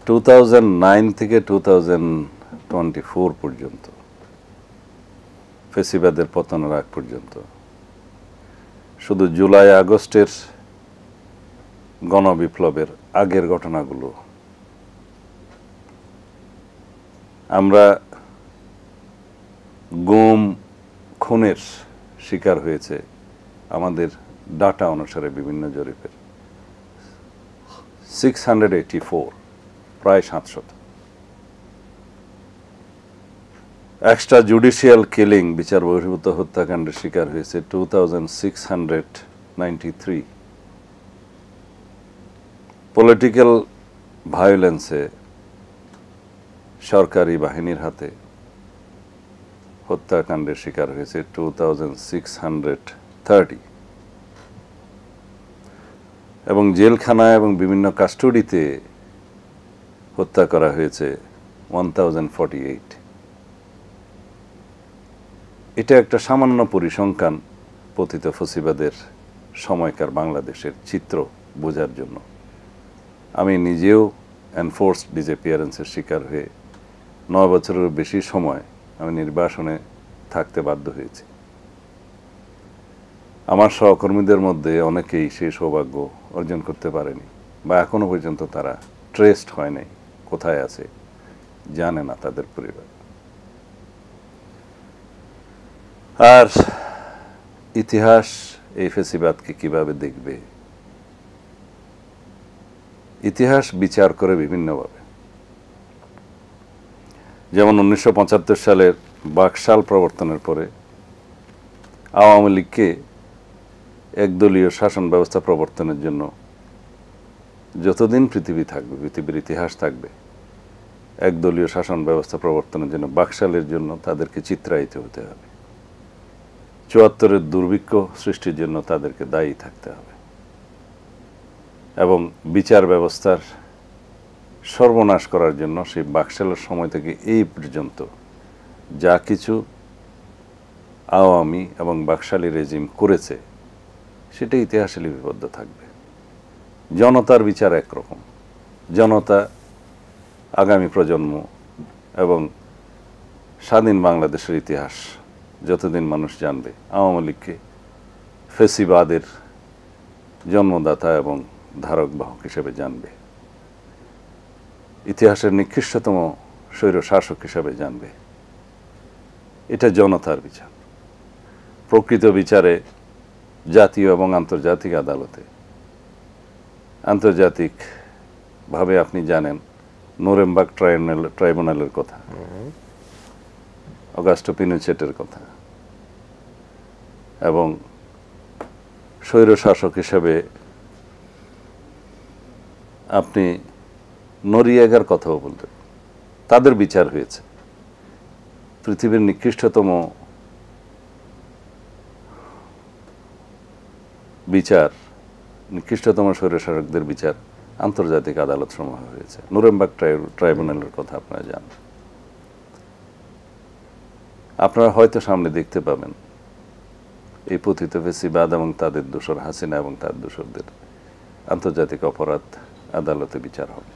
2009 থেকে 2024 পর্যন্ত, ফেসিবাদের পতনের আগ পর্যন্ত, শুধু জুলাই আগস্টের গণবিপ্লবের আগের ঘটনাগুলো আমরা গুম খুনের শিকার হয়েছে আমাদের ডাটা অনুসারে বিভিন্ন জরিপের 684, প্রায় 700। এক্সট্রা জুডিশিয়াল কিলিং, বিচার বহির্ভূত হত্যাকাণ্ডের শিকার হয়েছে 2693। পলিটিক্যাল ভায়োলেন্সে সরকারি বাহিনীর হাতে হত্যাকাণ্ডের শিকার হয়েছে 2630, এবং জেলখানায় এবং বিভিন্ন কাস্টডিতে হত্যা করা হয়েছে 1048। এটা একটা সামান্য পরিসংখ্যান পতিত ফসিবাদের সময়কার বাংলাদেশের চিত্র বোঝার জন্য। আমি নিজেও এনফোর্সড ডিসঅ্যাপিয়ারেন্সের শিকার হয়ে 9 বছরের বেশি সময় আমি নির্বাসনে থাকতে বাধ্য হয়েছি। আমার সহকর্মীদের মধ্যে অনেকেই সেই সৌভাগ্য অর্জন করতে পারেনি, বা এখনো পর্যন্ত তারা ট্রেসড হয় নাই, কোথায় আছে জানে না তাদের পরিবার। আর ইতিহাস এই ফেসিবাদকে কিভাবে দেখবে? ইতিহাস বিচার করে বিভিন্নভাবে। যেমন 1975 সালের বাকশাল প্রবর্তনের পরে আওয়ামী লীগকে একদলীয় শাসন ব্যবস্থা প্রবর্তনের জন্য যতদিন পৃথিবী থাকবে, পৃথিবীর ইতিহাস থাকবে, একদলীয় শাসন ব্যবস্থা প্রবর্তনের জন্য বাকশালের জন্য তাদেরকে চিত্রায়িত হতে হবে। 74-এর দুর্ভিক্ষ সৃষ্টির জন্য তাদেরকে দায়ী থাকতে হবে, এবং বিচার ব্যবস্থার সর্বনাশ করার জন্য সেই বাকশালের সময় থেকে এই পর্যন্ত যা কিছু আওয়ামী এবং বাকশালী রেজিম করেছে সেটা ইতিহাসে লিপিবদ্ধ থাকবে। জনতার বিচার একরকম, জনতা, আগামী প্রজন্ম এবং স্বাধীন বাংলাদেশের ইতিহাস যতদিন মানুষ জানবে, আওয়ামী লীগকে ফেসিবাদের জন্মদাতা এবং ধারক বাহক হিসেবে জানবে, ইতিহাসের নিকৃষ্টতম স্বৈর শাসক হিসেবে জানবে। এটা জনতার বিচার। প্রকৃত বিচারে জাতীয় এবং আন্তর্জাতিক আদালতে, আন্তর্জাতিকভাবে আপনি জানেন নুরেমবার্গ ট্রাইব্যুনালের কথা, অগাস্টো পিনোচেটের কথা, এবং স্বৈর শাসক হিসেবে আপনি নরিয়াগার কথাও বলতেন, তাদের বিচার হয়েছে। পৃথিবীর নিকৃষ্টতম বিচার, নিকৃষ্টতম স্বৈরশাসকদের বিচার আন্তর্জাতিক আদালত সমূহ হয়েছে। নুরেমবার্গ ট্রাইব্যুনালের কথা আপনারা জানেন। আপনারা হয়তো সামনে দেখতে পাবেন এই পতিত ফেসিবাদ এবং তাদের দোসর হাসিনা এবং তার দোসরদের আন্তর্জাতিক অপরাধ আদালতে বিচার হবে।